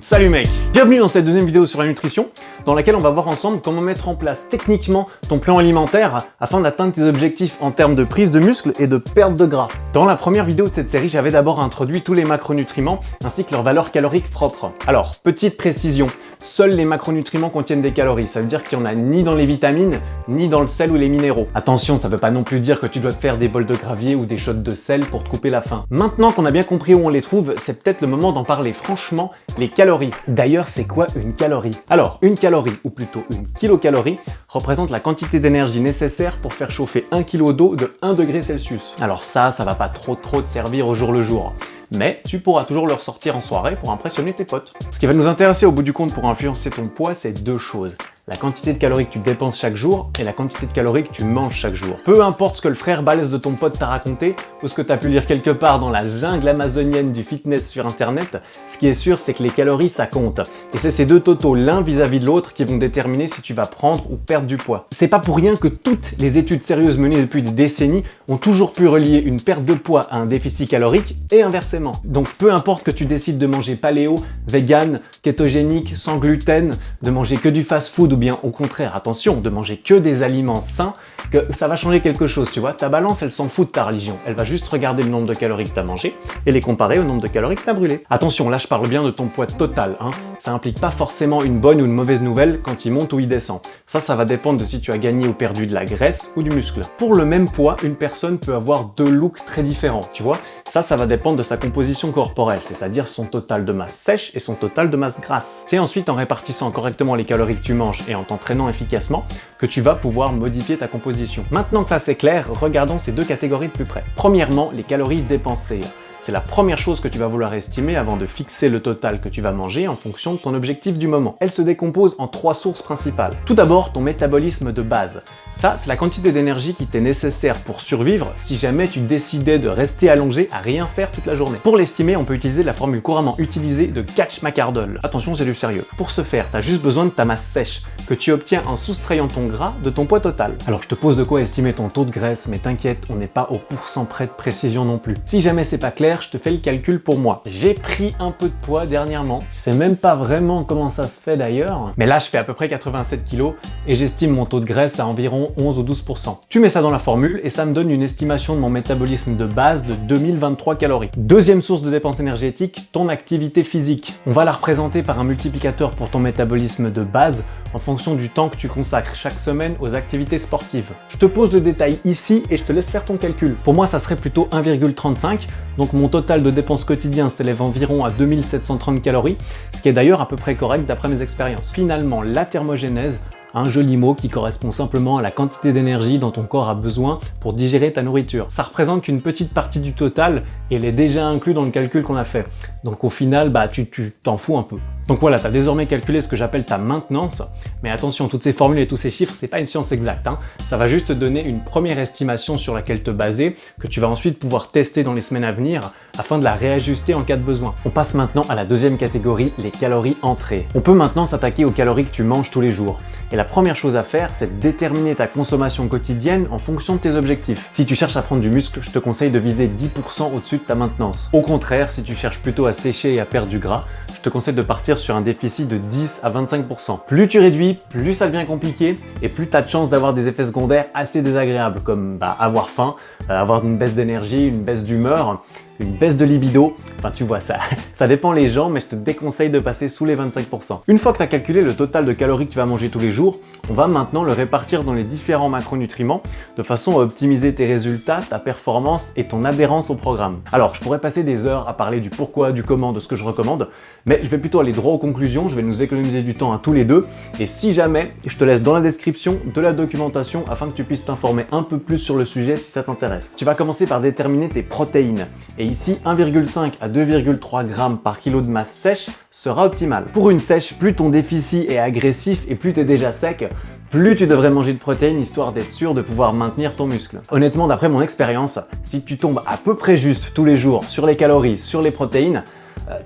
Salut mec, bienvenue dans cette deuxième vidéo sur la nutrition dans laquelle on va voir ensemble comment mettre en place techniquement ton plan alimentaire afin d'atteindre tes objectifs en termes de prise de muscle et de perte de gras. Dans la première vidéo de cette série, j'avais d'abord introduit tous les macronutriments ainsi que leurs valeurs caloriques propres. Alors, petite précision, seuls les macronutriments contiennent des calories, ça veut dire qu'il n'y en a ni dans les vitamines, ni dans le sel ou les minéraux. Attention, ça ne veut pas non plus dire que tu dois te faire des bols de gravier ou des shots de sel pour te couper la faim. Maintenant qu'on a bien compris où on les trouve, c'est peut-être le moment d'en parler franchement, les calories. D'ailleurs, c'est quoi une calorie? Alors, une calorie, ou plutôt une kilocalorie, représente la quantité d'énergie nécessaire pour faire chauffer 1 kg d'eau de 1 degré Celsius. Alors ça va pas trop te servir au jour le jour. Mais tu pourras toujours le ressortir en soirée pour impressionner tes potes. Ce qui va nous intéresser au bout du compte pour influencer ton poids, c'est deux choses. La quantité de calories que tu dépenses chaque jour et la quantité de calories que tu manges chaque jour. Peu importe ce que le frère balèze de ton pote t'a raconté ou ce que tu as pu lire quelque part dans la jungle amazonienne du fitness sur internet, ce qui est sûr c'est que les calories ça compte. Et c'est ces deux totaux l'un vis-à-vis de l'autre qui vont déterminer si tu vas prendre ou perdre du poids. C'est pas pour rien que toutes les études sérieuses menées depuis des décennies ont toujours pu relier une perte de poids à un déficit calorique et inversement. Donc peu importe que tu décides de manger paléo, vegan, kétogénique, sans gluten, de manger que du fast-food ou bien au contraire, attention, de manger que des aliments sains, que ça va changer quelque chose, tu vois. Ta balance, elle s'en fout de ta religion. Elle va juste regarder le nombre de calories que tu as mangé et les comparer au nombre de calories que tu as brûlées. Attention, là je parle bien de ton poids total, hein. Ça implique pas forcément une bonne ou une mauvaise nouvelle quand il monte ou il descend. Ça va dépendre de si tu as gagné ou perdu de la graisse ou du muscle. Pour le même poids, une personne peut avoir deux looks très différents, tu vois. Ça va dépendre de sa composition corporelle, c'est-à-dire son total de masse sèche et son total de masse grasse. C'est ensuite en répartissant correctement les calories que tu manges et en t'entraînant efficacement que tu vas pouvoir modifier ta composition. Maintenant que ça c'est clair, regardons ces deux catégories de plus près. Premièrement, les calories dépensées. C'est la première chose que tu vas vouloir estimer avant de fixer le total que tu vas manger en fonction de ton objectif du moment. Elle se décompose en trois sources principales. Tout d'abord, ton métabolisme de base. Ça, c'est la quantité d'énergie qui t'est nécessaire pour survivre si jamais tu décidais de rester allongé à rien faire toute la journée. Pour l'estimer, on peut utiliser la formule couramment utilisée de Catch-McArdle. Attention, c'est du sérieux. Pour ce faire, tu as juste besoin de ta masse sèche, que tu obtiens en soustrayant ton gras de ton poids total. Alors, je te pose de quoi estimer ton taux de graisse, mais t'inquiète, on n'est pas au pourcent près de précision non plus. Si jamais c'est pas clair, je te fais le calcul pour moi. J'ai pris un peu de poids dernièrement. Je sais même pas vraiment comment ça se fait d'ailleurs. Mais là, je fais à peu près 87 kg et j'estime mon taux de graisse à environ 11 ou 12%. Tu mets ça dans la formule et ça me donne une estimation de mon métabolisme de base de 2023 calories. Deuxième source de dépenses énergétiques, ton activité physique. On va la représenter par un multiplicateur pour ton métabolisme de base en fonction du temps que tu consacres chaque semaine aux activités sportives. Je te pose le détail ici et je te laisse faire ton calcul. Pour moi, ça serait plutôt 1,35, donc mon total de dépenses quotidiennes s'élève environ à 2730 calories, ce qui est d'ailleurs à peu près correct d'après mes expériences. Finalement, la thermogénèse, un joli mot qui correspond simplement à la quantité d'énergie dont ton corps a besoin pour digérer ta nourriture. Ça représente qu'une petite partie du total et elle est déjà inclue dans le calcul qu'on a fait. Donc au final, tu t'en fous un peu. Donc voilà, tu as désormais calculé ce que j'appelle ta maintenance. Mais attention, toutes ces formules et tous ces chiffres, c'est pas une science exacte, hein. Ça va juste te donner une première estimation sur laquelle te baser, que tu vas ensuite pouvoir tester dans les semaines à venir afin de la réajuster en cas de besoin. On passe maintenant à la deuxième catégorie, les calories entrées. On peut maintenant s'attaquer aux calories que tu manges tous les jours. Et la première chose à faire, c'est de déterminer ta consommation quotidienne en fonction de tes objectifs. Si tu cherches à prendre du muscle, je te conseille de viser 10% au-dessus de ta maintenance. Au contraire, si tu cherches plutôt à sécher et à perdre du gras, je te conseille de partir sur un déficit de 10 à 25%. Plus tu réduis, plus ça devient compliqué et plus tu as de chances d'avoir des effets secondaires assez désagréables comme avoir faim, avoir une baisse d'énergie, une baisse d'humeur, une baisse de libido. Enfin tu vois, ça dépend les gens, mais je te déconseille de passer sous les 25%. Une fois que tu as calculé le total de calories que tu vas manger tous les jours, on va maintenant le répartir dans les différents macronutriments de façon à optimiser tes résultats, ta performance et ton adhérence au programme. Alors je pourrais passer des heures à parler du pourquoi, du comment, de ce que je recommande, mais je vais plutôt aller droit aux conclusions, je vais nous économiser du temps à tous les deux et si jamais, je te laisse dans la description de la documentation afin que tu puisses t'informer un peu plus sur le sujet si ça t'intéresse. Tu vas commencer par déterminer tes protéines et ici 1,5 à 2,3 g par kilo de masse sèche sera optimal. Pour une sèche, plus ton déficit est agressif et plus tu es déjà sec, plus tu devrais manger de protéines histoire d'être sûr de pouvoir maintenir ton muscle. Honnêtement, d'après mon expérience, si tu tombes à peu près juste tous les jours sur les calories, sur les protéines,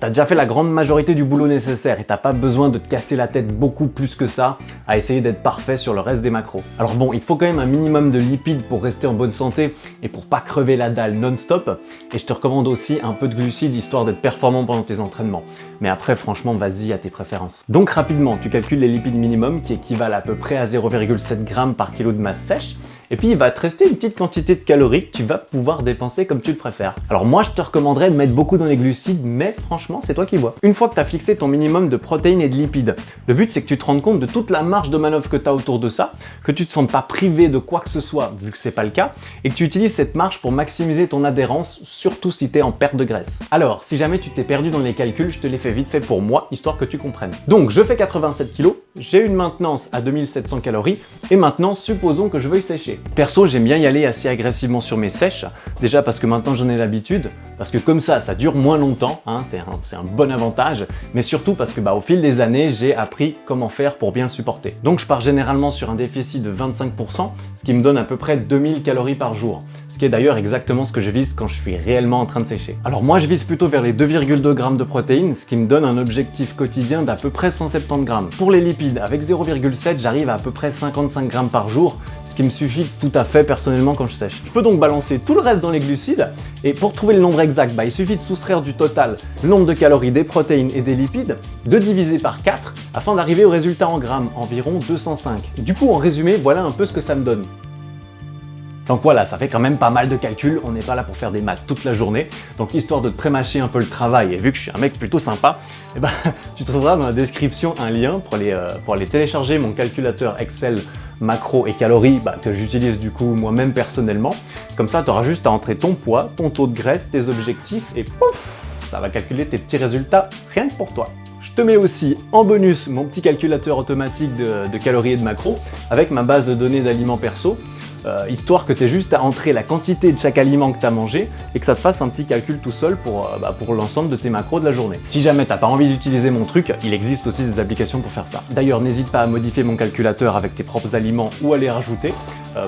t'as déjà fait la grande majorité du boulot nécessaire et t'as pas besoin de te casser la tête beaucoup plus que ça à essayer d'être parfait sur le reste des macros. Alors bon, il te faut quand même un minimum de lipides pour rester en bonne santé et pour pas crever la dalle non-stop, et je te recommande aussi un peu de glucides histoire d'être performant pendant tes entraînements. Mais après, franchement, vas-y à tes préférences. Donc rapidement, tu calcules les lipides minimum qui équivalent à peu près à 0,7 g par kilo de masse sèche, et puis il va te rester une petite quantité de calories que tu vas pouvoir dépenser comme tu le préfères. Alors moi je te recommanderais de mettre beaucoup dans les glucides, mais franchement c'est toi qui vois. Une fois que tu as fixé ton minimum de protéines et de lipides, le but c'est que tu te rendes compte de toute la marge de manœuvre que tu as autour de ça, que tu te sentes pas privé de quoi que ce soit vu que c'est pas le cas, et que tu utilises cette marge pour maximiser ton adhérence, surtout si tu es en perte de graisse. Alors si jamais tu t'es perdu dans les calculs, je te les fais vite fait pour moi, histoire que tu comprennes. Donc je fais 87 kg, j'ai une maintenance à 2700 calories, et maintenant supposons que je veuille sécher. Perso, j'aime bien y aller assez agressivement sur mes sèches, déjà parce que maintenant j'en ai l'habitude, parce que comme ça dure moins longtemps, hein, c'est un bon avantage, mais surtout parce que au fil des années, j'ai appris comment faire pour bien le supporter. Donc je pars généralement sur un déficit de 25%, ce qui me donne à peu près 2000 calories par jour, ce qui est d'ailleurs exactement ce que je vise quand je suis réellement en train de sécher. Alors moi je vise plutôt vers les 2,2 g de protéines, ce qui me donne un objectif quotidien d'à peu près 170 g. Pour les lipides, avec 0,7, j'arrive à peu près 55 g par jour, ce qui me suffit tout à fait personnellement quand je sèche. Je peux donc balancer tout le reste dans les glucides, et pour trouver le nombre exact, il suffit de soustraire du total le nombre de calories des protéines et des lipides, de diviser par 4 afin d'arriver au résultat en grammes, environ 205. Du coup, en résumé, voilà un peu ce que ça me donne. Donc voilà, ça fait quand même pas mal de calculs, on n'est pas là pour faire des maths toute la journée, donc histoire de te prémâcher un peu le travail, et vu que je suis un mec plutôt sympa, tu trouveras dans la description un lien pour aller télécharger mon calculateur Excel macro et calories que j'utilise du coup moi-même personnellement. Comme ça, tu auras juste à entrer ton poids, ton taux de graisse, tes objectifs, et pouf, ça va calculer tes petits résultats rien que pour toi. Je te mets aussi en bonus mon petit calculateur automatique de calories et de macros avec ma base de données d'aliments perso, histoire que tu aies juste à entrer la quantité de chaque aliment que tu as mangé et que ça te fasse un petit calcul tout seul pour l'ensemble de tes macros de la journée. Si jamais tu n'as pas envie d'utiliser mon truc, il existe aussi des applications pour faire ça. D'ailleurs, n'hésite pas à modifier mon calculateur avec tes propres aliments ou à les rajouter.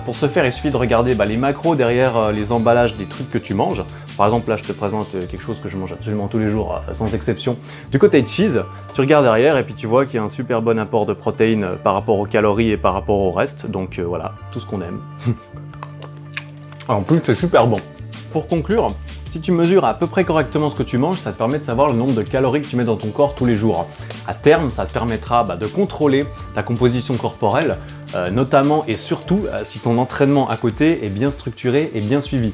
Pour ce faire, il suffit de regarder les macros derrière les emballages des trucs que tu manges. Par exemple, là, je te présente quelque chose que je mange absolument tous les jours, sans exception. Du côté cheese, tu regardes derrière et puis tu vois qu'il y a un super bon apport de protéines par rapport aux calories et par rapport au reste. Donc voilà, tout ce qu'on aime. En plus, c'est super bon. Pour conclure, si tu mesures à peu près correctement ce que tu manges, ça te permet de savoir le nombre de calories que tu mets dans ton corps tous les jours. À terme, ça te permettra de contrôler ta composition corporelle, notamment et surtout si ton entraînement à côté est bien structuré et bien suivi.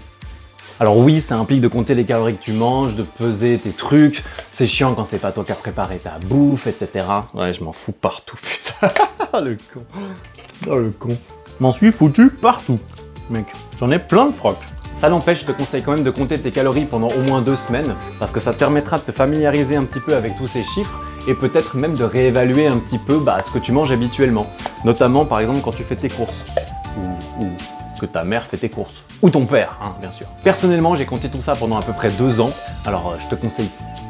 Alors oui, ça implique de compter les calories que tu manges, de peser tes trucs, c'est chiant quand c'est pas toi qui as préparé ta bouffe, etc. Ouais, je m'en fous partout, putain. Le con. Oh le con. Je m'en suis foutu partout, mec. J'en ai plein de frocs. Ça n'empêche, je te conseille quand même de compter tes calories pendant au moins 2 semaines, parce que ça te permettra de te familiariser un petit peu avec tous ces chiffres, et peut-être même de réévaluer un petit peu ce que tu manges habituellement. Notamment par exemple quand tu fais tes courses, ou que ta mère fait tes courses, ou ton père, hein, bien sûr. Personnellement, j'ai compté tout ça pendant à peu près 2 ans, alors je te conseille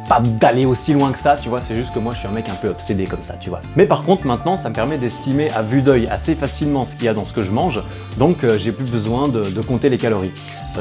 pas d'aller aussi loin que ça, tu vois, c'est juste que moi je suis un mec un peu obsédé comme ça, tu vois. Mais par contre maintenant ça me permet d'estimer à vue d'œil assez facilement ce qu'il y a dans ce que je mange, donc j'ai plus besoin de compter les calories.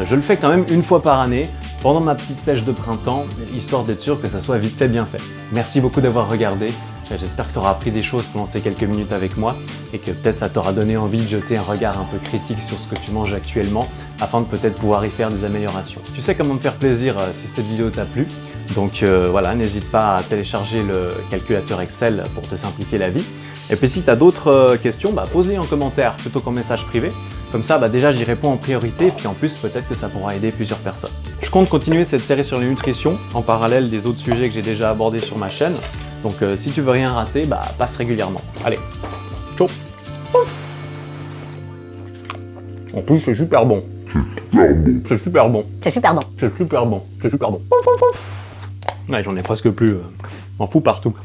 Je le fais quand même une fois par année, pendant ma petite sèche de printemps, histoire d'être sûr que ça soit vite fait bien fait. Merci beaucoup d'avoir regardé, j'espère que tu auras appris des choses pendant ces quelques minutes avec moi, et que peut-être ça t'aura donné envie de jeter un regard un peu critique sur ce que tu manges actuellement, afin de peut-être pouvoir y faire des améliorations. Tu sais comment me faire plaisir si cette vidéo t'a plu. Donc voilà, n'hésite pas à télécharger le calculateur Excel pour te simplifier la vie. Et puis si tu as d'autres questions, pose-les en commentaire plutôt qu'en message privé. Comme ça, déjà j'y réponds en priorité, et puis en plus peut-être que ça pourra aider plusieurs personnes. Je compte continuer cette série sur la nutrition, en parallèle des autres sujets que j'ai déjà abordés sur ma chaîne. Donc si tu veux rien rater, passe régulièrement. Allez, ciao. En plus c'est super bon. C'est super bon. C'est super bon. C'est super bon. C'est super bon. Ouais, j'en ai presque plus. M'en fous partout.